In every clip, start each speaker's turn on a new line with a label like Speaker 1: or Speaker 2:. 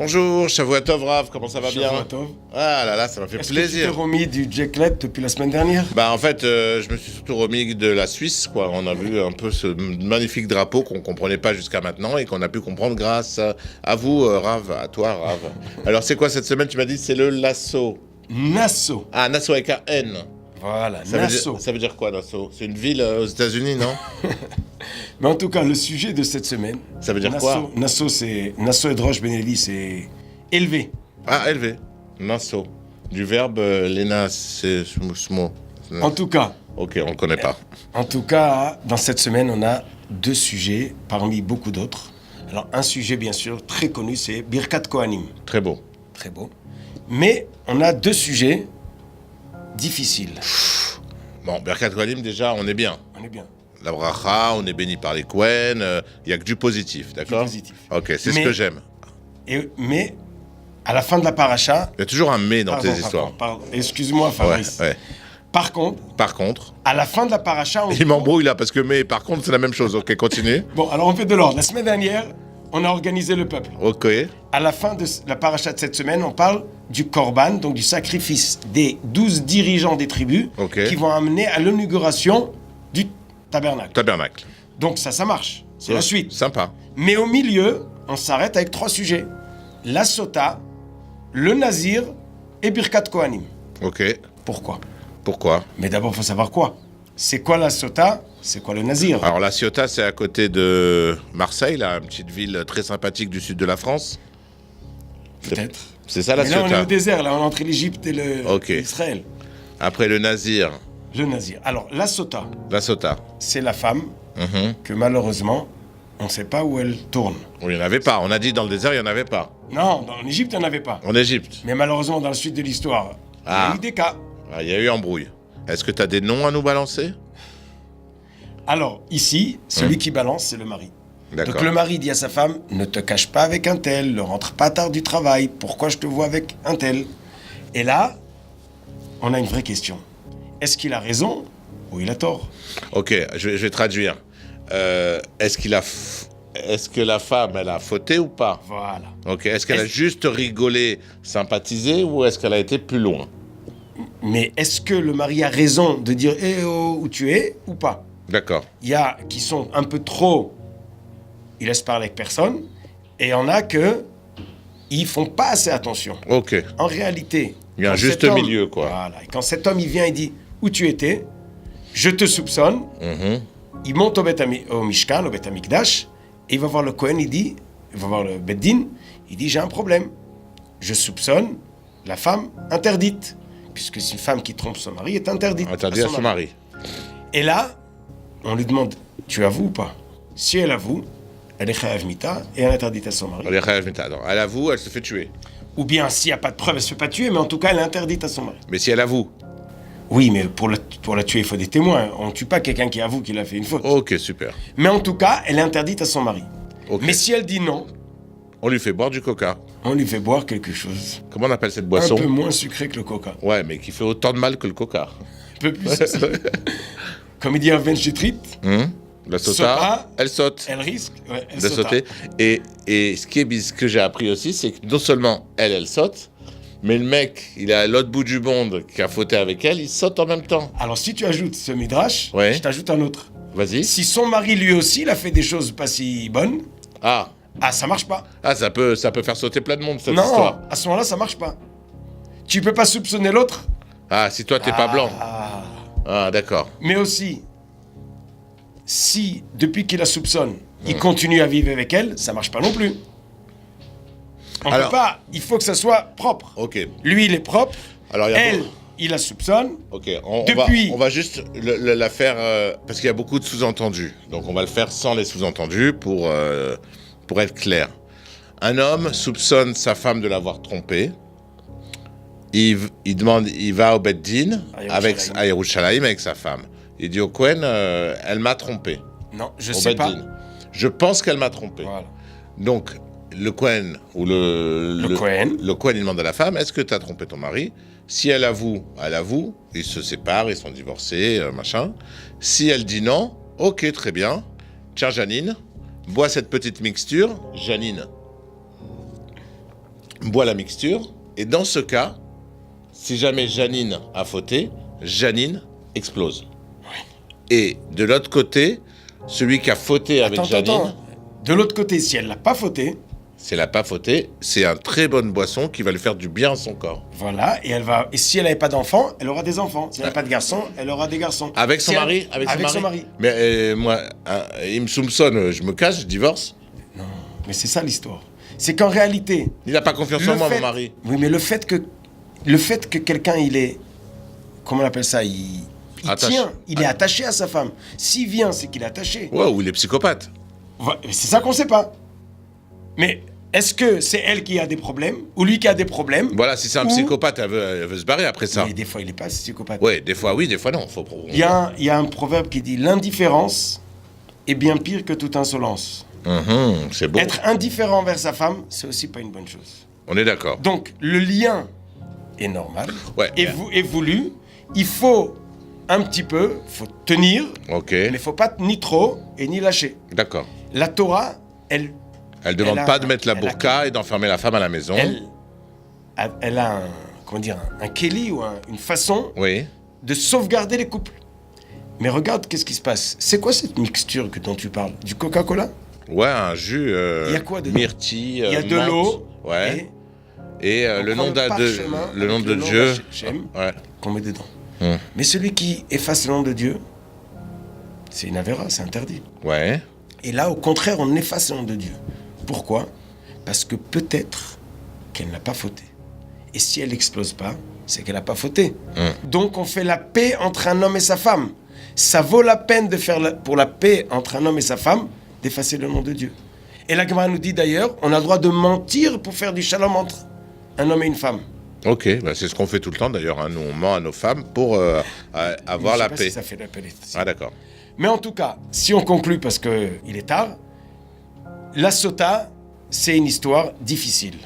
Speaker 1: Bonjour, Shavua Tov Rav, comment ça va bien?
Speaker 2: Shavua Tov.
Speaker 1: Ah là là, ça m'a fait
Speaker 2: Est-ce
Speaker 1: plaisir.
Speaker 2: que tu t'es remis du Jacklet depuis la semaine dernière?
Speaker 1: Bah en fait, je me suis surtout remis de la Suisse, quoi. On a vu un peu ce magnifique drapeau qu'on comprenait pas jusqu'à maintenant et qu'on a pu comprendre grâce à vous, Rav, à toi, Rav. Alors c'est quoi cette semaine? Tu m'as dit c'est le Nassau.
Speaker 2: Nassau.
Speaker 1: Ah, Nassau avec un N.
Speaker 2: Voilà,
Speaker 1: Ça
Speaker 2: Nassau.
Speaker 1: ça veut dire quoi, Nassau? C'est une ville aux États-Unis, non?
Speaker 2: Mais en tout cas, le sujet de cette semaine.
Speaker 1: Ça veut dire quoi?
Speaker 2: Nassau, c'est Nassau et Droche Benelli, c'est élevé.
Speaker 1: Ah, élevé. Nassau. Du verbe Lena, c'est ce mot.
Speaker 2: En tout cas.
Speaker 1: Ok, on ne connaît pas.
Speaker 2: En tout cas, dans cette semaine, on a deux sujets parmi beaucoup d'autres. Alors, un sujet, bien sûr, très connu, c'est Birkat Kohanim.
Speaker 1: Très beau.
Speaker 2: Très beau. Mais on a deux sujets difficiles.
Speaker 1: Bon, Birkat Kohanim, déjà, on est bien.
Speaker 2: On est bien.
Speaker 1: La bracha, on est béni par les Kohen, il n'y a que du positif, d'accord?
Speaker 2: Du positif.
Speaker 1: Ok, c'est ce que j'aime.
Speaker 2: Mais, à la fin de la paracha...
Speaker 1: Il y a toujours un mais dans tes histoires.
Speaker 2: Pardon. Excuse-moi, Fabrice.
Speaker 1: Ouais.
Speaker 2: Par contre, à la fin de la paracha...
Speaker 1: Il m'embrouille là, parce que mais par contre, c'est la même chose. Ok, continue.
Speaker 2: Bon, alors on fait de l'ordre. La semaine dernière, on a organisé le peuple.
Speaker 1: Ok.
Speaker 2: À la fin de la paracha de cette semaine, on parle du korban, donc du sacrifice des 12 dirigeants des tribus qui vont amener à l'inauguration du tabernacle. Donc ça marche. C'est la suite.
Speaker 1: Sympa.
Speaker 2: Mais au milieu, on s'arrête avec trois sujets. La sota, le nazir et Birkat Kohanim.
Speaker 1: Ok. Pourquoi?
Speaker 2: Mais d'abord, il faut savoir quoi. C'est quoi la sota? C'est quoi le nazir?
Speaker 1: Alors la Ciotat, c'est à côté de Marseille, là, une petite ville très sympathique du sud de la France.
Speaker 2: Peut-être.
Speaker 1: C'est ça la
Speaker 2: Ciotat. Mais là, on est au
Speaker 1: Ciotat.
Speaker 2: désert, là, on est entre l'Égypte et l'Israël.
Speaker 1: Après le nazir.
Speaker 2: Le nazir. Alors, la sota.
Speaker 1: La Sota.
Speaker 2: C'est la femme que malheureusement, on ne sait pas où elle tourne.
Speaker 1: Il n'y en avait pas. On a dit dans le désert, il n'y en avait pas.
Speaker 2: Non, en Égypte, il n'y en avait pas.
Speaker 1: En Égypte.
Speaker 2: Mais malheureusement, dans la suite de l'histoire, il y a eu des cas.
Speaker 1: Il y a eu embrouille. Est-ce que tu as des noms à nous balancer?
Speaker 2: Alors, ici, celui qui balance, c'est le mari.
Speaker 1: D'accord.
Speaker 2: Donc le mari dit à sa femme, ne te cache pas avec un tel, ne rentre pas tard du travail, pourquoi je te vois avec un tel? Et là, on a une vraie question. Est-ce qu'il a raison ou il a tort?
Speaker 1: Ok, je vais traduire. Est-ce que la femme, elle a fauté ou pas?
Speaker 2: Voilà.
Speaker 1: Ok, est-ce qu'elle a juste rigolé, sympathisé, ou est-ce qu'elle a été plus loin?
Speaker 2: Mais est-ce que le mari a raison de dire « Eh oh, où tu es » ou pas?
Speaker 1: D'accord.
Speaker 2: Il y a qui sont un peu trop... Ils laissent parler avec personne. Et il y en a que... Ils font pas assez attention.
Speaker 1: Ok.
Speaker 2: En réalité...
Speaker 1: Il y a un juste milieu, quoi.
Speaker 2: Voilà. Et quand cet homme, il vient et dit « Où tu étais? Je te soupçonne. Il monte au Mishkan, au Bet Amikdash, et il va voir le Kohen, il va voir le Beddin, il dit « J'ai un problème. Je soupçonne la femme interdite. » Puisque c'est une femme qui trompe son mari est interdite.
Speaker 1: Interdit à son mari.
Speaker 2: Et là, on lui demande « Tu avoues ou pas ?» Si elle avoue, elle est chayav mita et elle est interdite à son mari.
Speaker 1: Elle avoue, elle se fait tuer.
Speaker 2: Ou bien, s'il n'y a pas de preuve, elle ne se fait pas tuer, mais en tout cas, elle est interdite à son mari.
Speaker 1: Mais si elle avoue?
Speaker 2: Oui, mais pour la tuer, il faut des témoins. On ne tue pas quelqu'un qui avoue qu'il a fait une faute.
Speaker 1: Ok, super.
Speaker 2: Mais en tout cas, elle est interdite à son mari.
Speaker 1: Okay.
Speaker 2: Mais si elle dit non...
Speaker 1: On lui fait boire du coca.
Speaker 2: On lui fait boire quelque chose.
Speaker 1: Comment on appelle cette boisson?
Speaker 2: Un peu moins sucré que le coca.
Speaker 1: Ouais, mais qui fait autant de mal que le coca.
Speaker 2: Un peu plus aussi. Comme il dit Arven Chetrit,
Speaker 1: la sota, elle saute.
Speaker 2: Elle risque
Speaker 1: de sauter. Et ce que j'ai appris aussi, c'est que non seulement elle saute, mais le mec, il est à l'autre bout du monde qui a fauté avec elle, il saute en même temps.
Speaker 2: Alors si tu ajoutes ce midrash, je t'ajoute un autre.
Speaker 1: Vas-y.
Speaker 2: Si son mari lui aussi, il a fait des choses pas si bonnes, ça marche pas.
Speaker 1: Ça peut faire sauter plein de monde, cette histoire.
Speaker 2: Non, à ce moment-là, ça marche pas. Tu peux pas soupçonner l'autre.
Speaker 1: Si toi, t'es pas blanc. D'accord.
Speaker 2: Mais aussi, si, depuis qu'il la soupçonne, il continue à vivre avec elle, ça marche pas non plus. On peut pas, il faut que ça soit propre.
Speaker 1: Ok.
Speaker 2: Lui, il est propre.
Speaker 1: Alors,
Speaker 2: elle, il la soupçonne.
Speaker 1: Ok, on va juste la faire, parce qu'il y a beaucoup de sous-entendus. Donc on va le faire sans les sous-entendus pour être clair. Un homme soupçonne sa femme de l'avoir trompé. Il va au Beddin à Yerushalayim avec sa femme. Il dit au Kohen, elle m'a trompé.
Speaker 2: Non, je sais pas.
Speaker 1: Je pense qu'elle m'a trompé.
Speaker 2: Voilà.
Speaker 1: Donc le Kohen ou le Kohen, il demande à la femme, est-ce que tu as trompé ton mari? Si elle avoue, ils se séparent, ils sont divorcés, machin. Si elle dit non, ok, très bien. Tiens, Janine, bois cette petite mixture. Janine. boit la mixture. Et dans ce cas, si jamais Janine a fauté, Janine explose. Et de l'autre côté, celui qui a fauté avec Janine...
Speaker 2: De l'autre côté, si elle n'a pas fauté...
Speaker 1: Si elle n'a pas fauté, c'est une très bonne boisson qui va lui faire du bien à son corps.
Speaker 2: Voilà, et si elle n'avait pas d'enfants, elle aura des enfants. Si elle n'a pas de garçons, elle aura des garçons.
Speaker 1: Avec son mari.
Speaker 2: Avec son mari.
Speaker 1: Mais moi, il me soupçonne, je me casse, je divorce.
Speaker 2: Non, mais c'est ça l'histoire. C'est qu'en réalité...
Speaker 1: Il n'a pas confiance en moi, mon mari.
Speaker 2: Oui, mais le fait que quelqu'un, il est... Comment on appelle ça? Il tient, il est attaché à sa femme. S'il vient, c'est qu'il est attaché.
Speaker 1: Ouais, ou il est psychopathe.
Speaker 2: C'est ça qu'on ne sait pas. Mais est-ce que c'est elle qui a des problèmes ou lui qui a des problèmes?
Speaker 1: Voilà, si c'est un psychopathe, elle veut se barrer après ça.
Speaker 2: Mais des fois, il n'est pas psychopathe.
Speaker 1: Ouais, des fois oui, des fois non.
Speaker 2: Il y a un proverbe qui dit « L'indifférence est bien pire que toute insolence ».
Speaker 1: C'est beau.
Speaker 2: Être indifférent envers sa femme, c'est aussi pas une bonne chose.
Speaker 1: On est d'accord.
Speaker 2: Donc, le lien est normal, est voulu. Il faut un petit peu, faut tenir, mais il ne faut pas ni trop et ni lâcher.
Speaker 1: D'accord.
Speaker 2: La Torah, elle
Speaker 1: ne demande pas de mettre la burqa et d'enfermer la femme à la maison.
Speaker 2: Elle a un kéli ou une façon de sauvegarder les couples. Mais regarde qu'est-ce qui se passe. C'est quoi cette mixture dont tu parles? Du Coca-Cola?
Speaker 1: Ouais, un jus
Speaker 2: il y a quoi dedans?
Speaker 1: myrtille,
Speaker 2: il y a de l'eau.
Speaker 1: Et le nom de Dieu
Speaker 2: qu'on met dedans. Mais celui qui efface le nom de Dieu, c'est une avéra, c'est interdit.
Speaker 1: Ouais.
Speaker 2: Et là, au contraire, on efface le nom de Dieu. Pourquoi? Parce que peut-être qu'elle n'a pas fauté. Et si elle n'explose pas, c'est qu'elle n'a pas fauté. Donc on fait la paix entre un homme et sa femme. Ça vaut la peine de faire pour la paix entre un homme et sa femme, d'effacer le nom de Dieu. Et la Gemara nous dit d'ailleurs, on a le droit de mentir pour faire du shalom entre un homme et une femme.
Speaker 1: Ok, c'est ce qu'on fait tout le temps d'ailleurs. Hein. Nous, on ment à nos femmes pour avoir la paix.
Speaker 2: Je sais pas si ça fait la paix.
Speaker 1: Ah d'accord.
Speaker 2: Mais en tout cas, si on conclut, parce qu'il est tard, la sota, c'est une histoire difficile.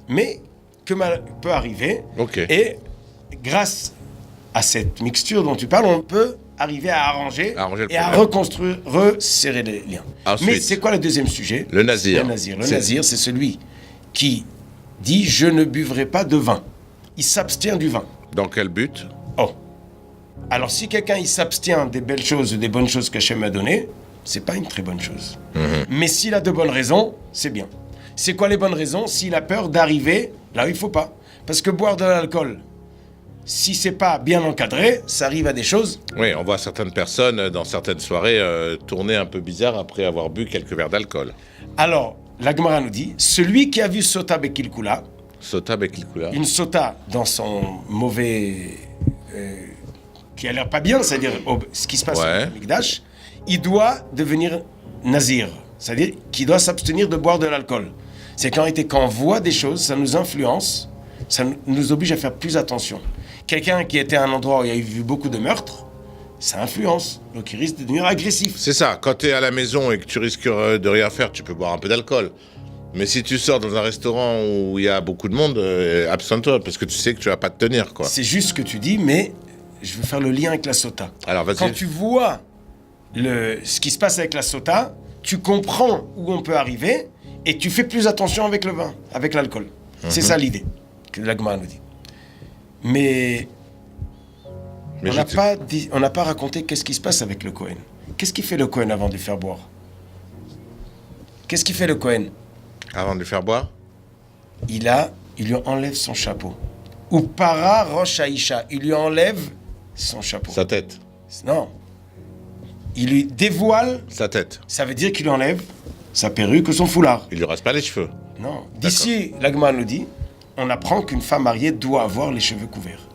Speaker 2: Mais que peut arriver. Et grâce à cette mixture dont tu parles, on peut arriver à arranger et à reconstruire, resserrer les liens.
Speaker 1: Ensuite,
Speaker 2: mais c'est quoi le deuxième sujet?
Speaker 1: Le nazir.
Speaker 2: Le nazir, c'est celui qui dit « Je ne buvrai pas de vin ». Il s'abstient du vin.
Speaker 1: Dans quel but?
Speaker 2: Alors si quelqu'un il s'abstient des belles choses ou des bonnes choses qu'Hachem a données, c'est pas une très bonne chose. Mais s'il a de bonnes raisons, c'est bien. C'est quoi les bonnes raisons? S'il a peur d'arriver là où il faut pas. Parce que boire de l'alcool, si c'est pas bien encadré, ça arrive à des choses.
Speaker 1: Oui, on voit certaines personnes dans certaines soirées tourner un peu bizarre après avoir bu quelques verres d'alcool.
Speaker 2: Alors, la Gemara nous dit, celui qui a vu Sota Bekilkula, une Sota dans son mauvais... qui a l'air pas bien, c'est-à-dire ce qui se passe au Mikdash, il doit devenir nazir, c'est-à-dire qu'il doit s'abstenir de boire de l'alcool. C'est qu'en réalité, quand on voit des choses, ça nous influence, ça nous oblige à faire plus attention. Quelqu'un qui était à un endroit où il y a eu beaucoup de meurtres, ça influence, donc il risque de devenir agressif.
Speaker 1: C'est ça, quand tu es à la maison et que tu risques de rien faire, tu peux boire un peu d'alcool. Mais si tu sors dans un restaurant où il y a beaucoup de monde, abstiens-toi, parce que tu sais que tu vas pas te tenir, quoi.
Speaker 2: C'est juste ce que tu dis, mais je veux faire le lien avec la sota.
Speaker 1: Alors, vas-y.
Speaker 2: Quand tu vois ce qui se passe avec la sota, tu comprends où on peut arriver et tu fais plus attention avec le vin, avec l'alcool. C'est ça l'idée que la Gemara nous dit. Mais on n'a pas raconté qu'est-ce qui se passe avec le Kohen. Qu'est-ce qu'il fait le Kohen avant de lui faire boire? Qu'est-ce qu'il fait le Kohen?
Speaker 1: Avant de lui faire boire?
Speaker 2: Il lui enlève son chapeau. Ou para rosh haïcha, il lui enlève son chapeau.
Speaker 1: Sa tête?
Speaker 2: Non. Il lui dévoile
Speaker 1: sa tête.
Speaker 2: Ça veut dire qu'il lui enlève sa perruque ou son foulard.
Speaker 1: Il lui rase pas les cheveux?
Speaker 2: Non. D'ici, l'Agma nous dit, on apprend qu'une femme mariée doit avoir les cheveux couverts.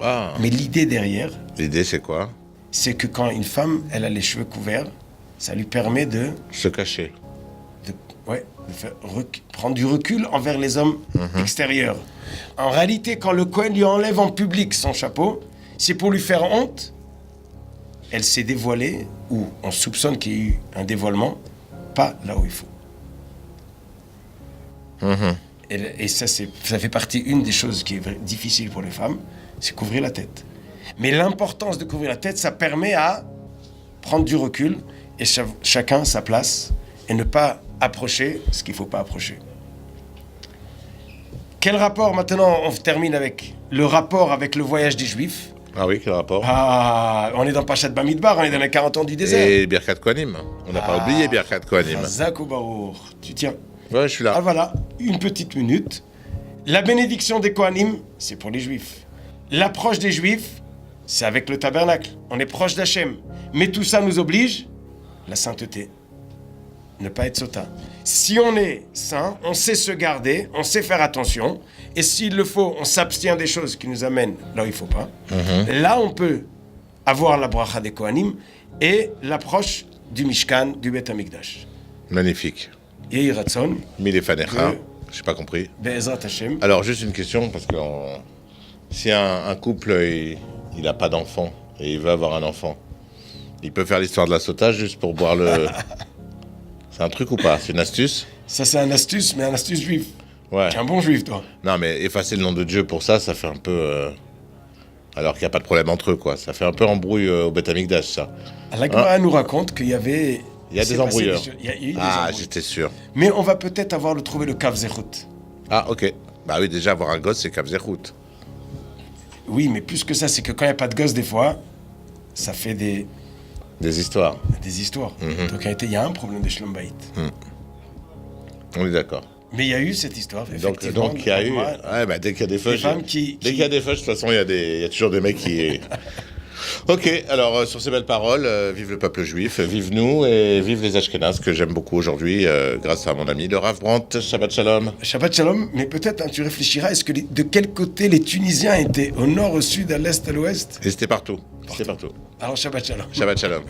Speaker 1: Ah.
Speaker 2: Mais l'idée derrière...
Speaker 1: L'idée, c'est quoi?
Speaker 2: C'est que quand une femme, elle a les cheveux couverts, ça lui permet de...
Speaker 1: se cacher.
Speaker 2: De faire prendre du recul envers les hommes extérieurs. En réalité, quand le Kohen lui enlève en public son chapeau, c'est pour lui faire honte. Elle s'est dévoilée, ou on soupçonne qu'il y a eu un dévoilement, pas là où il faut. Et ça fait partie, une des choses qui est difficile pour les femmes, c'est couvrir la tête. Mais l'importance de couvrir la tête, ça permet à prendre du recul et chacun sa place et ne pas approcher ce qu'il ne faut pas approcher. Quel rapport maintenant? On termine avec le rapport avec le voyage des Juifs.
Speaker 1: Ah oui, quel rapport?
Speaker 2: Ah, on est dans Pachat Bamidbar, on est dans les 40 ans du désert.
Speaker 1: Et Birkat Kohanim. On n'a pas oublié Birkat Kohanim.
Speaker 2: Chazak Baruch. Tu tiens.
Speaker 1: Ouais, je suis là.
Speaker 2: Ah voilà, une petite minute. La bénédiction des Kohanim, c'est pour les Juifs. L'approche des Juifs, c'est avec le tabernacle. On est proche d'Hachem. Mais tout ça nous oblige, la sainteté. Ne pas être sota. Si on est saint, on sait se garder, on sait faire attention. Et s'il le faut, on s'abstient des choses qui nous amènent là où il ne faut pas. Là, on peut avoir la bracha des Kohanim et l'approche du Mishkan, du Beth Amikdash.
Speaker 1: Magnifique.
Speaker 2: Yehi Ratzon.
Speaker 1: Milefanecha. J'ai pas compris.
Speaker 2: Be'ezrat Hashem.
Speaker 1: Alors, juste une question, parce que si un couple, il n'a pas d'enfant, et il veut avoir un enfant, il peut faire l'histoire de la sautage juste pour boire le... C'est un truc ou pas? C'est une astuce?
Speaker 2: Ça, c'est un astuce, mais un astuce juif.
Speaker 1: Ouais.
Speaker 2: T'es un bon juif, toi.
Speaker 1: Non, mais effacer le nom de Dieu pour ça, ça fait un peu... Alors qu'il n'y a pas de problème entre eux, quoi. Ça fait un peu embrouille au Beth Amikdash, ça.
Speaker 2: La Gemara nous raconte qu'il y avait...
Speaker 1: Il y a des embrouilleurs.
Speaker 2: Il y a eu des
Speaker 1: Ah,
Speaker 2: embrouilles.
Speaker 1: j'étais sûr.
Speaker 2: Mais on va peut-être trouver le Kav Zechut.
Speaker 1: Ah, ok. Bah oui, déjà, avoir un gosse, c'est Kav Zechut.
Speaker 2: Oui, mais plus que ça, c'est que quand il n'y a pas de gosse, des fois, ça fait des
Speaker 1: histoires.
Speaker 2: histoires. Donc, il y a un problème de Shlom Bayit.
Speaker 1: On est d'accord.
Speaker 2: Mais il y a eu cette histoire, effectivement.
Speaker 1: Donc il y a eu... Ouais, bah, dès qu'il y a des feuilles... Dès qu'il y a des feuilles, de toute façon, il y a toujours des mecs qui... Ok, alors sur ces belles paroles, vive le peuple juif, vive nous et vive les Ashkénazes que j'aime beaucoup aujourd'hui, grâce à mon ami le Rav Brandt. Shabbat Shalom.
Speaker 2: Shabbat Shalom, mais peut-être tu réfléchiras, est-ce que de quel côté les Tunisiens étaient? Au nord, au sud, à l'est, à l'ouest?
Speaker 1: Et c'était partout. C'était partout.
Speaker 2: Alors Shabbat Shalom.
Speaker 1: Shabbat Shalom.